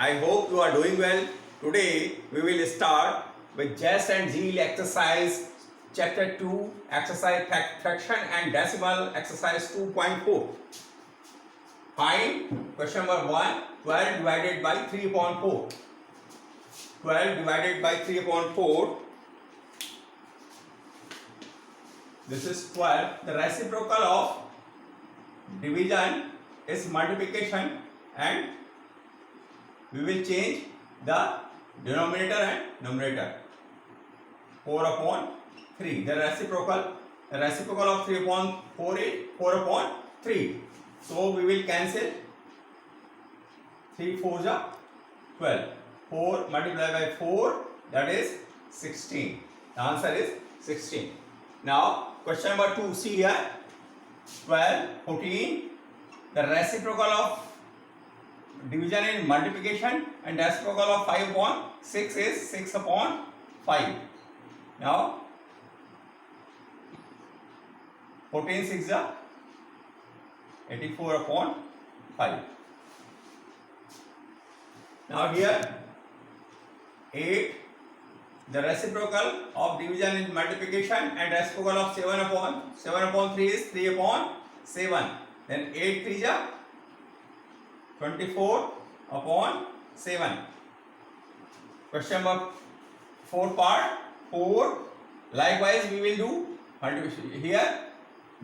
I hope you are doing well. Today we will start with Just and Zeal exercise chapter 2 exercise fraction and decimal exercise 2.4. Find question number 1, 12 divided by 3 upon 4. 12 divided by 3 upon 4. This is 12. The reciprocal of division is multiplication, and we will change the denominator and numerator. 4 upon 3. The reciprocal of 3 upon 4 is 4 upon 3. So we will cancel 3 4 is 12. 4 multiplied by 4, that is 16. The answer is 16. Now question number 2. See here. 12, 14. The reciprocal of division in multiplication, and reciprocal of 5 upon 6 is 6 upon 5. Now 14 6 is 84 upon 5. Now here 8. The reciprocal of division in multiplication, and reciprocal of 7 upon 3 is 3 upon 7. Then 8 3 is 24 upon 7. Question number 4 part 4. Likewise we will do multiplication. Here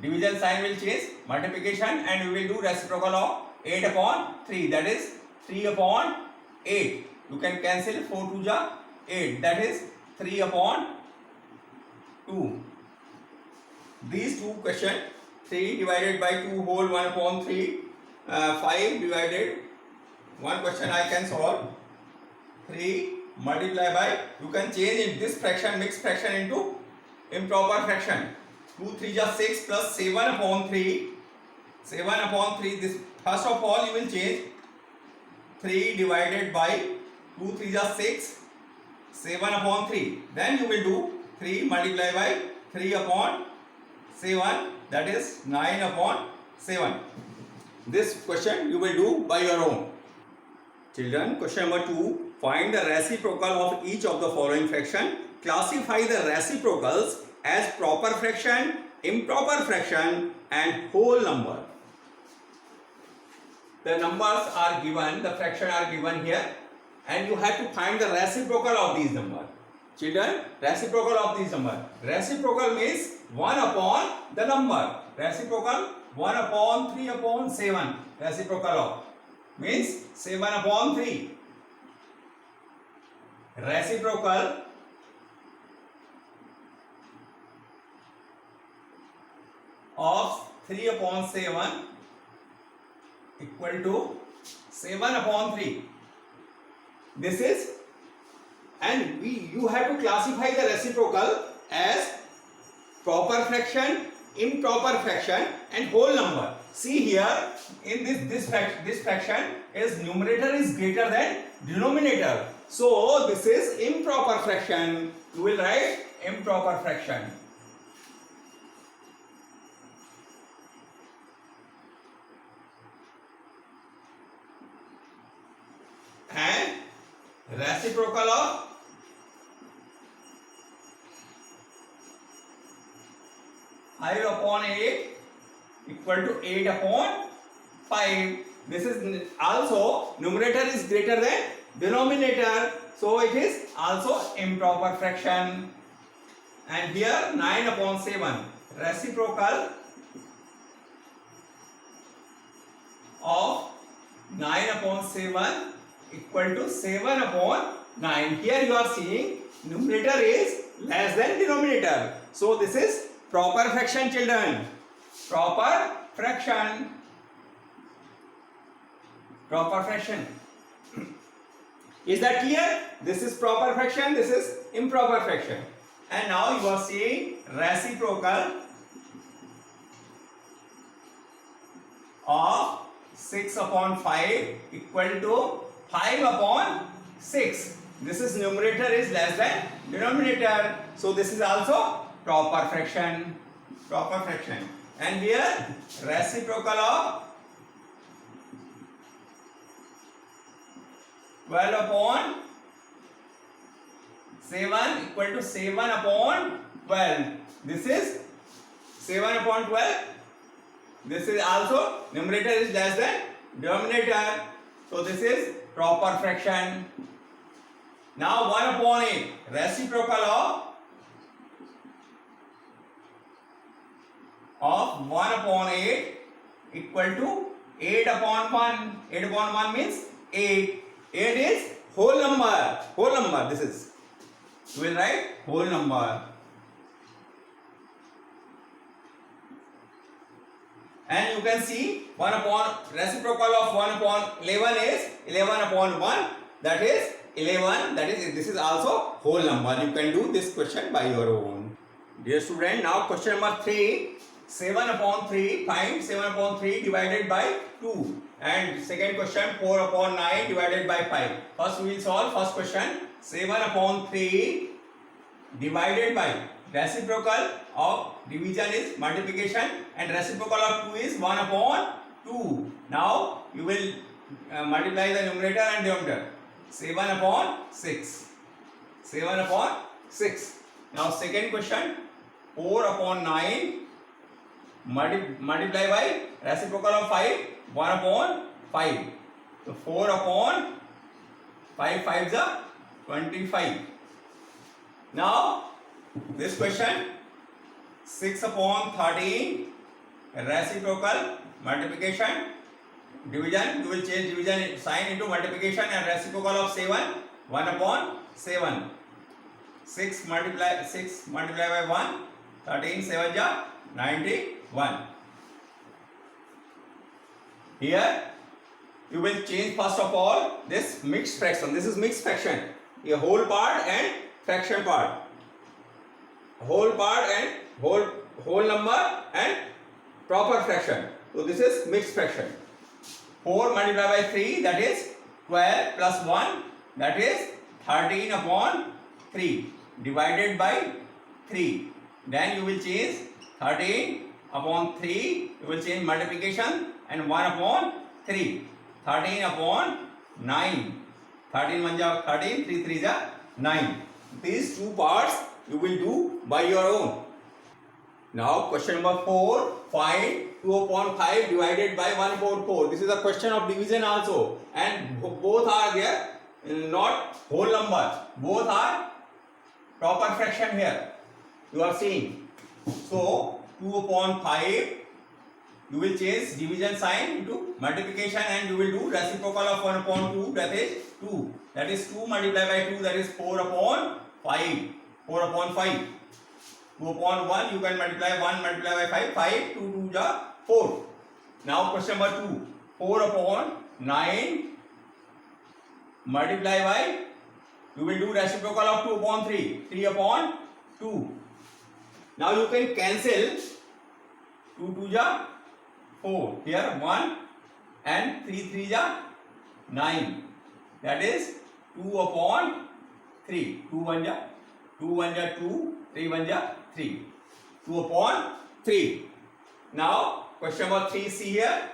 division sign will change, multiplication, and we will do reciprocal of 8 upon 3, that is 3 upon 8. You can cancel 4 2 is 8, that is 3 upon 2. These two questions, 3 divided by 2 whole 1 upon 3, 5 divided, one question I can solve. 3 multiply by, you can change in this fraction, mixed fraction, into improper fraction. 2 3 is 6 plus 7 upon 3. 7 upon 3, this first of all you will change 3 divided by 2 3 is 6, 7 upon 3. Then you will do 3 multiply by 3 upon 7, that is 9 upon 7. This question you will do by your own. Children, question number 2. Find the reciprocal of each of the following fraction. Classify the reciprocals as proper fraction, improper fraction, and whole number. The numbers are given, the fraction are given here, and you have to find the reciprocal of these numbers. Children, reciprocal of these numbers. Reciprocal means 1 upon the number. Reciprocal 1 upon 3 upon 7. Reciprocal of means 7 upon 3. Reciprocal of 3 upon 7 equal to 7 upon 3. This is, and you have to classify the reciprocal as proper fraction, improper fraction, and whole number. See here, in this fraction is numerator is greater than denominator. So this is improper fraction. You will write improper fraction. And reciprocal of five upon 8 equal to 8 upon 5. This is also, numerator is greater than denominator, so it is also improper fraction. And here 9 upon 7. Reciprocal of 9 upon 7 equal to 7 upon 9. Here you are seeing numerator is less than denominator. So this is proper fraction, children. Proper fraction. Proper fraction. Is that clear? This is proper fraction, this is improper fraction. And now you are seeing reciprocal of 6 upon 5 equal to 5 upon 6. This is numerator is less than denominator. So this is also proper fraction. Proper fraction. And here reciprocal of 12 upon 7 equal to 7 upon 12. This is 7 upon 12. This is also numerator is less than denominator. So this is proper fraction. Now 1 upon 8, reciprocal of 1 upon 8 equal to 8 upon 1. 8 upon 1 means 8. 8 is whole number. Whole number. This is. We will write whole number. And you can see 1 upon reciprocal of 1 upon 11 is 11 upon 1. That is 11. That is, this is also whole number. You can do this question by your own. Dear student, now question number 3. 7 upon 3, find 7 upon 3 divided by 2. And second question, 4 upon 9 divided by 5. First we will solve first question. 7 upon 3 divided by, reciprocal of division is multiplication and reciprocal of 2 is 1 upon 2. Now you will multiply the numerator and denominator. 7 upon 6. 7 upon 6. Now second question, 4 upon 9 multiply by reciprocal of 5, 1 upon 5. So 4 upon 5, 5 is 25. Now this question, 6 upon 13 reciprocal multiplication division, you will change division sign into multiplication and reciprocal of 7, 1 upon 7. 6 multiply by 1, 13, 7 is 91. Here you will change first of all this mixed fraction. This is mixed fraction. A whole part and fraction part. Whole part and whole number and proper fraction. So this is mixed fraction. 4 multiplied by 3, that is 12 plus 1, that is 13 upon 3 divided by 3. Then you will change 13 upon 3, you will change multiplication and 1 upon 3. 13 upon 9. 13 1 is 13, 3 3 is 9. These two parts you will do by your own. Now question number 4, find 2 upon 5 divided by 1 upon 4. This is a question of division also, and both are there, not whole number. Both are proper fraction here. You are seeing. So 2 upon 5, you will change division sign into multiplication and you will do reciprocal of 1 upon 2, that is 2. That is 2 multiplied by 2, that is 4 upon 5. 4 upon 5. 2 upon 1, you can multiply 1 multiplied by 5. 5, 2 2 is 4. Now question number 2. 4 upon 9 multiply by, you will do reciprocal of 2 upon 3. 3 upon 2. Now you can cancel 2 2 is 4. Here 1 and 3 3 is 9. That is 2 upon 3. 2 1 is 2 1 is 2. 3 1 is 3. 2 upon 3. Now question number 3, see here.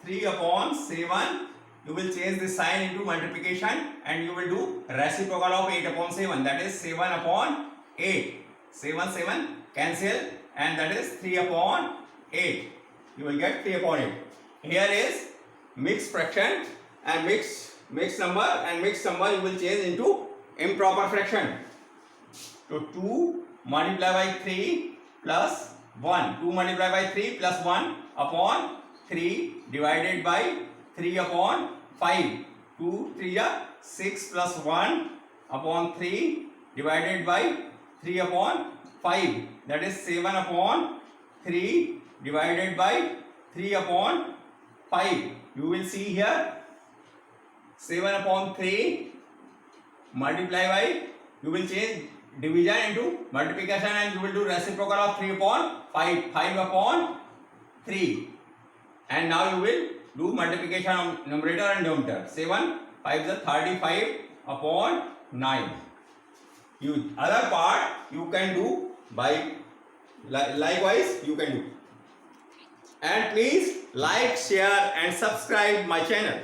3 upon 7. You will change this sign into multiplication and you will do reciprocal of 8 upon 7. That is 7 upon 8. 7 7 cancel and that is 3 upon 8. You will get 3 upon 8. Here is mixed fraction and mixed number, and mixed number you will change into improper fraction. So 2 multiplied by 3 plus 1. 2 multiplied by 3 plus 1 upon 3 divided by 3 upon 5. 2 3 is 6 plus 1 upon 3 divided by 3 upon 5. That is 7 upon 3 divided by 3 upon 5. You will see here 7 upon 3 multiply by, you will change division into multiplication and you will do reciprocal of 3 upon 5. 5 upon 3. And now you will do multiplication of numerator and denominator. 7 5 is 35 upon 9. You other part you can do by likewise you can do. And please like, share and subscribe my channel.